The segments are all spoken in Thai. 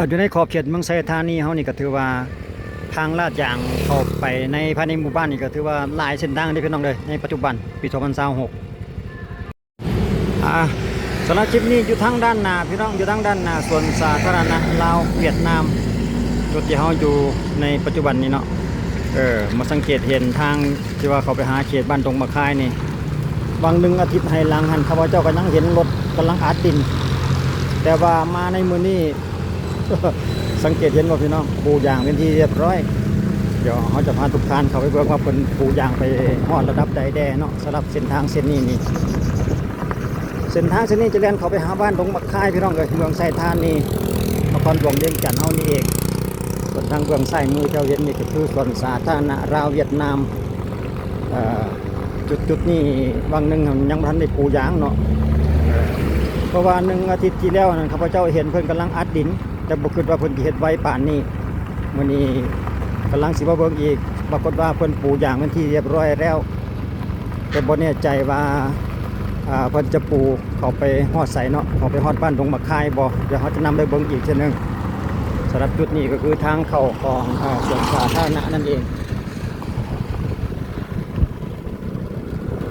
อยู่ในขอบเขตเมืองไซธานีเฮานี่ก็ถือว่าทางลาดยางเข้าไปในภายในหมู่บ้านนี่ก็ถือว่าหลายเส้นทางที่พี่น้องเลยในปัจจุบันปี2026สำหรับคลิปนี้อยู่ทางด้านหน้าพี่น้องอยู่ทางด้านหน้าสวนสาธารณะลาวเวียดนามจุดที่เฮาอยู่ในปัจจุบันนี้เนาะมาสังเกตเห็นทางที่ว่าเขาไปหาเขตบ้านตรงมะคายนี่บางหนึ่งอาทิตย์ให้หลังหันข้าพเจ้าก็ยังเห็นรถกำลังอัดดินแต่ว่ามาในมือนี้ สังเกตเห็นว่าพี่น้องปูยางเป็นที่เรียบร้อยเดี๋ยวเขาจะพาทุกท่านเข้าไปเบิ่งว่าเป็นปูยางไปฮอดระดับใดแดเนาะสำหรับเส้นทางเส้นนี้นี่เส้นทางเส้นนี้จะเลี้ยงเขาไปหาบ้านตรงมะคายพี่น้องเลยเมืองไซธานีนครหลวงเวียงจันทน์เฮานี่เองส่วนทางเบื้องซ้ายมือเจ้าเห็นนี่ก็คือสวนสาธารณะลาวเวียดนามจุดนี้บางหนึ่งยังทันได้ปูยางเนาะเพราะว่า1 อาทิตย์ที่แล้วนั้นข้าพเจ้าเห็นเพิ่นกำลังอัดดินแต่บ่คิดว่าเพิ่นสิเฮ็ดไว้ป่านนี้มื้อนี้กำลังสิมาเบิ่งอีกปรากฏว่าเพิ่นปูยางเป็นที่เรียบร้อยแล้วแต่บ่แน่ใจว่าเพิ่นจะปูเข้าไปฮอดไสเนาะเข้าไปฮอดบ้านดงมะคายบ่เดี๋ยวเฮาจะนำไปเบิ่งอีกเทื่อนึงสำหรับจุดนี้ก็คือทางเข้าของสวนสาธารณะนั่นเอง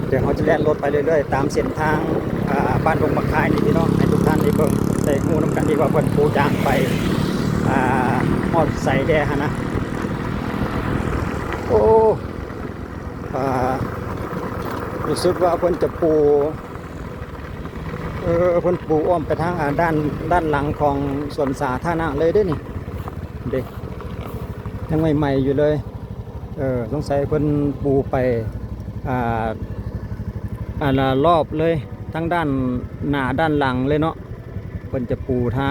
เดี๋ยวเขาจะแล่นรถไปเรื่อยๆตามเส้นทางบ้านดงมะคายนี่พี่น้องให้ทุกท่านได้เบิ่งได้ฮู้นำกันดีว่าเพิ่นปูยางไปฮอดใส่แดฮะนะโอ้รู้สึกว่าเพิ่นจะปูเพิ่นปูอ้อมไปทางด้านหลังของสวนสาธารณะเลยเด้นี่เด็กยังใหม่ๆอยู่เลยสงสัยเพิ่นปูไปรอบเลยทั้งด้านหน้าด้านหลังเลยเนาะเพิ่นจะปูทา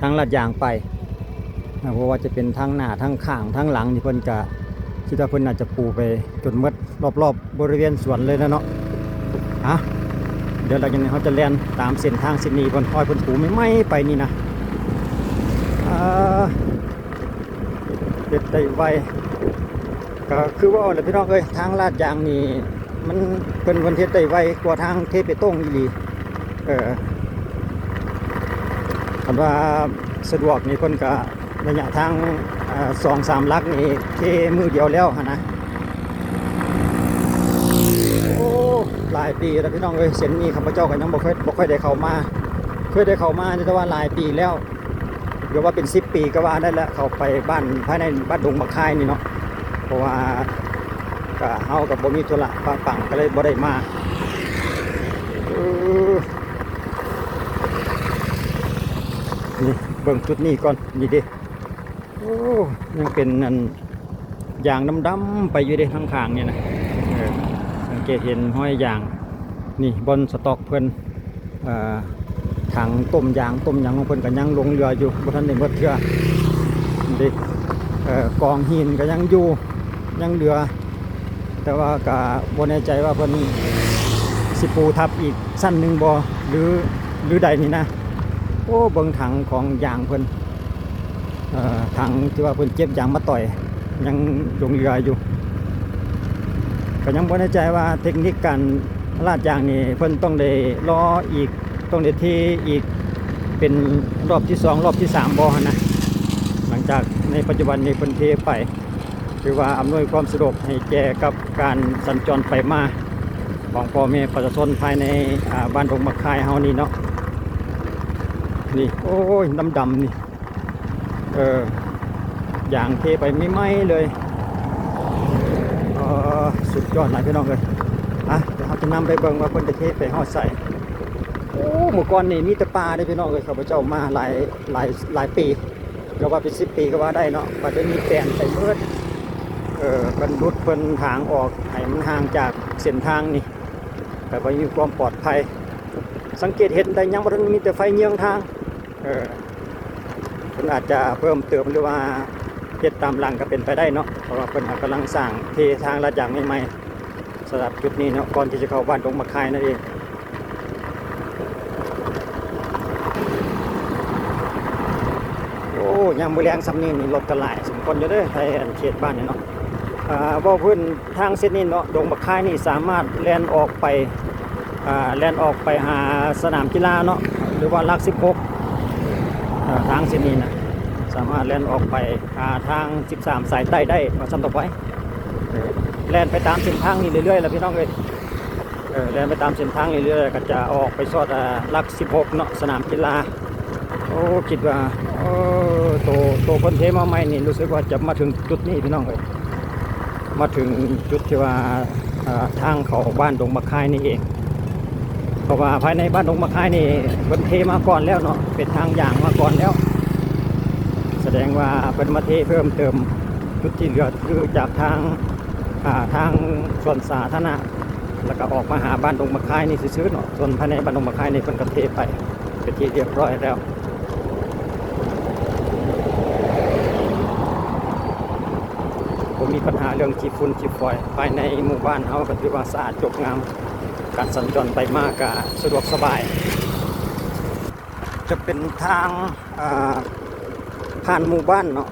งลาดยางไปเพราะว่าจะเป็นทางหน้าทางข้างทางหลังนี่เพิ่นก็คิดว่าเพิ่นน่าจะปูไปจนหมดรอบๆบริเวณสวนเลยนะเนาะเดี๋ยวเราจะเขาจะแล่นตามเส้นทางเส้นนี้เพิ่นคอยเพิ่นปูไม่ไปนี่นะเด็ดได้ไวก็คือว่าพี่น้องเอ้ยทางลาดยางนี่มันเป็นวันเทศได้ไวกว่าทางเทไปต้งอีหลีคำว่าสะดวกนี่เพิ่นก็ระยะทาง2-3 ลักนี่เทมือเดียวแล้วนะโอ้หลายปีแล้วพี่น้องเอ้ยเส้นนี้ข้าพเจ้าก็ยังบ่ค่อยได้เข้ามาเคยได้เข้ามาแต่ว่าหลายปีแล้วเรียกว่าเป็น10 ปีก็ว่าได้แล้วเข้าไปบ้านภายในบ้านดงมะคายนี่เนาะเพราะว่าก็เฮากับบ่มีธุระปังก็เลยบ่ได้มานี่เบิ่งจุดนี้ก่อนนี่ดิโอ้ยังเป็นนั่นยางดำๆไปอยู่เด้ข้างๆเนี่ยนะสังเกตเห็นห้อยยางนี่บนสต็อกเพิ่นถังต้มยางของเพิ่นก็ยังลงเรืออยู่บ่ทันได้หมดเทื่อดิกองหินก็ยังอยู่ยังเหลือแต่ว่าก็บ่แน่ใจว่าเพิ่นสิปูทับอีกสั้นหนึ่งบ่หรือใดนี่นะโอ้เบิ่งถังของยางเพิ่นถังที่ว่าเพิ่นเก็บยางมาต่อยยังลงเรืออยู่ก็ยังบ่แน่ใจว่าเทคนิคการลาดยางนี่เพิ่นต้องได้รออีกต้องได้ที่อีกเป็นรอบที่2รอบที่3บ่นะหลังจากในปัจจุบันนี้เพิ่นเทไปคือว่าอำนวยความสะดวกให้แก่กับการสัญจรไปมาของพ่อแม่ประชาชนภายในบ้านดงมะคายเฮานี่เนาะนี่โอ้ยดำนี่อย่างเทไปไม่ไหม้เลยสุดยอดหลายพี่น้องเลยเดี๋ยวเราจะนำไปเบิ่งว่าเพิ่นจะเทไปฮอดใส่โอ้เมื่อก่อนนี่มีแต่ปลาได้พี่น้องเลยข้าพเจ้ามาหลายปีก็ว่าเป็น10 ปีก็ว่าได้เนาะปัจจุบันมีแปลนใส่เบิดเพิ่นรุดเพิ่นทางออกให้มันห่างจากเส้นทางนี่แต่ว่ามีความปลอดภัยสังเกตเห็นแต่ยังบ่ทันมีแต่ไฟเยื้องทางเพิ่นอาจจะเพิ่มเติมหรือว่าเฮ็ดตามหลังก็เป็นไปได้เนาะเพราะว่าเพิ่นกำลังสร้างเททางลาดยางใหม่ๆสำหรับจุดนี้เนาะก่อนที่จะเข้าบ้านดงมะคายนั่นเองโอ้ยังมือแรงซ้ำนี่รถกระหลายสมควรอยู่เด้อไทยเขตบ้านนี่เนาะว่าพื้นทางเส้นนี้เนาะดงมะคายนี่สามารถแล่นออกไปหาสนามกีฬาเนาะหรือว่าหลัก16 ทางเส้นนี้นะสามารถแล่นออกไปทาง13สายใต้ได้มาซ้ำต่อไปแล่นไปตามเส้นทางนี้เรื่อยๆแล้วพี่น้องเอ้ยแล่นไปตามเส้นทางเรื่อยๆก็จะออกไปสอดหลัก16เนาะสนามกีฬาโอ้คิดว่าโตคนเทมาใหม่นี่รู้สึกว่าจะมาถึงจุดนี้พี่น้องเอ้ยมาถึงจุดที่ว่าทางเขาบ้านดงมะคายนี่เองเพราะว่าภายในบ้านดงมะคายนี่เป็นเทมาก่อนแล้วเนาะเป็นทางอย่างมาก่อนแล้วแสดงว่าเป็นมาเทเพิ่มเติมจุดที่เหลือคือจากทางส่วนสาธารณะแล้วก็ออกมาหาบ้านดงมะคายนี่ซื้อๆเนาะส่วนภายในบ้านดงมะคายนี่เป็นกระเทไปเป็นที่เรียบร้อยแล้วผมมีปัญหาเรื่องขี้ฝุ่นขี้ฝอยภายในหมู่บ้านเขาก็ถือว่าสะอาดจบงามการสัญจรไปมากก็สะดวกสบายจะเป็นทางผ่านหมู่บ้านเนาะ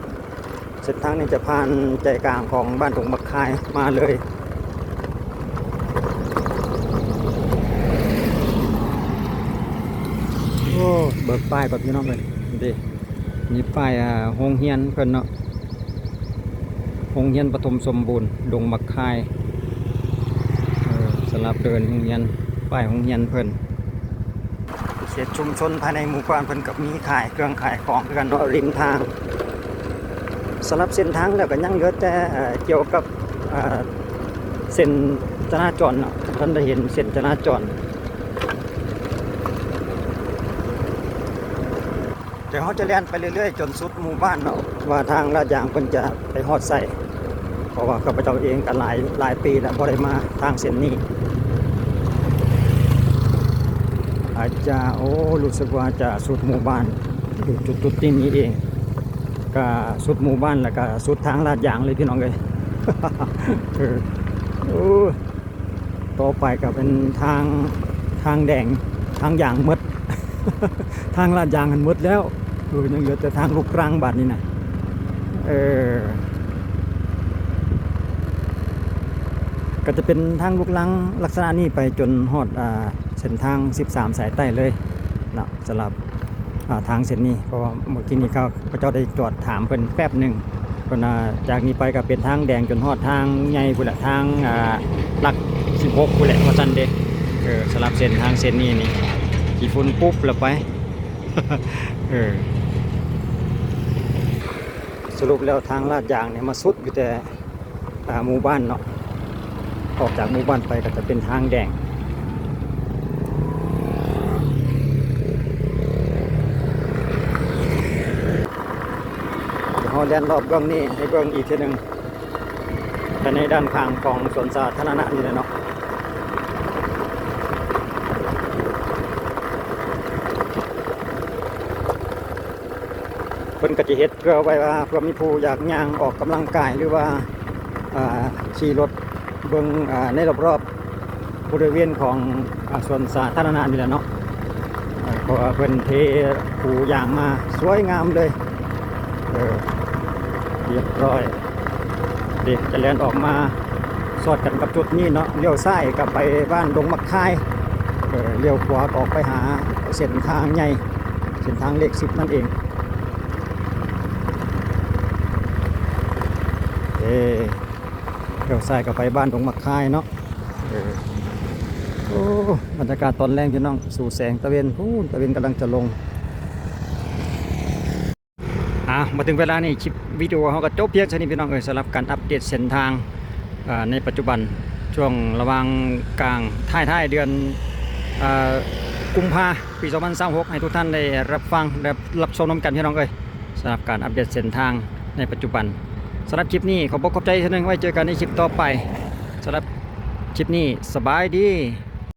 เส้นทางนี้จะผ่านใจกลางของบ้านดงมะคายมาเลยโอ้เบิกป้ายแบบนี้น้องเลยดีนี่ป้ายโรงเรียนเพิ่นเนาะโรงเรียนปฐมสมบูรณ์ดงมะคายสลับเดินโรงเรียนป้ายโรงเรียนเพิ่นเขตชุมชนภายในหมู่บ้านเพิ่นกับมีขายเครื่องขายของกันเนาะริมทางสำหรับเส้นทางแล้วก็ยังเหลือแต่เกี่ยวกับเส้นจราจรเนาะท่านได้เห็นเส้นจราจรเดี๋ยวเขาจะเลี้ยนไปเรื่อยๆจนสุดหมู่บ้านเนาะว่าทางลาดยางเพิ่นจะไปฮอดใส่เพราะว่าข้าพเจ้าเองกันหลายปีแล้วบ่ได้มาทางเส้นนี้อาจจะรู้สึกว่าจะสุดหมู่บ้านอยู่จุดนี้เองก็สุดหมู่บ้านแล้วก็สุดทางลาดยางเลยพี่น้องเลยต่อไปก็เป็นทางแดงทางยางมด ทางลาดยางมันมดแล้วยังเหลือแต่ทางลูกรังบาดนี่นะก็จะเป็นทางลูกรังลักษณะนี้ไปจนฮอดเส้นทาง13สายใต้เลยนะสำหรับทางเส้นนี้เพราะว่าเมื่อกี้นี้พระเจ้าได้จอดถามเพิ่นแป๊บหนึ่งเพิ่นจากนี้ไปก็เป็นทางแดงจนฮอดทางใหญ่พุ่นละทางหลัก16พุ่นแหละว่าซั่นเด้สำหรับเส้นทางเส้นนี้นี่ขี้ฝุ่นปุ๊บแล้วไป สรุปแล้วทางลาดยางเนี่ยมาสุดอยู่แต่หมู่บ้านเนาะออกจากหมู่บ้านไปก็จะเป็นทางแดงเฮาเดินรอบเบื้องนี้ให้เบื้องอีกทีหนึ่งแต่ในด้านข้างของสวนสาธารณะนี่แหละเนาะเพิ่นก็จะเฮ็ดเพื่อไว้ว่าเพื่อมีผู้อยากย่างออกกำลังกายหรือว่าขี่รถเบิ่งในรอบๆบริเวณของสวนสาธารณะนี่แหละเนาะเพราะว่าเพิ่นเทผู้ย่างมาสวยงามเลยเรียบร้อยเด็กจะแล่นออกมาสอดกันกับจุดนี้เนาะเลี้ยวซ้ายกับไปบ้านดงมะคายเลี้ยวขวาออกไปหาเส้นทางใหญ่เส้นทางเลข10นั่นเองเลี้ยวซ้ายกับไปบ้านดงมะคายเนาะบรรยากาศตอนแรกพี่น้องสู่แสงตะเวนตะเวนกำลังจะลงมาถึงเวลานี้คลิปวิดีโอเขาก็จบเพียงเท่านี้พี่น้องสำหรับการอัปเดตเส้นทางในปัจจุบันช่วงระหว่างกลางท้ายเดือนกุมภาปี 2026ให้ทุกท่านได้รับฟังและรับชมน้ำกันพี่น้องสำหรับการอัปเดตเส้นทางในปัจจุบันสำหรับคลิปนี้ขอบคุณขอบใจท่านนึงไว้เจอกันในคลิปต่อไปสำหรับคลิปนี้สบายดี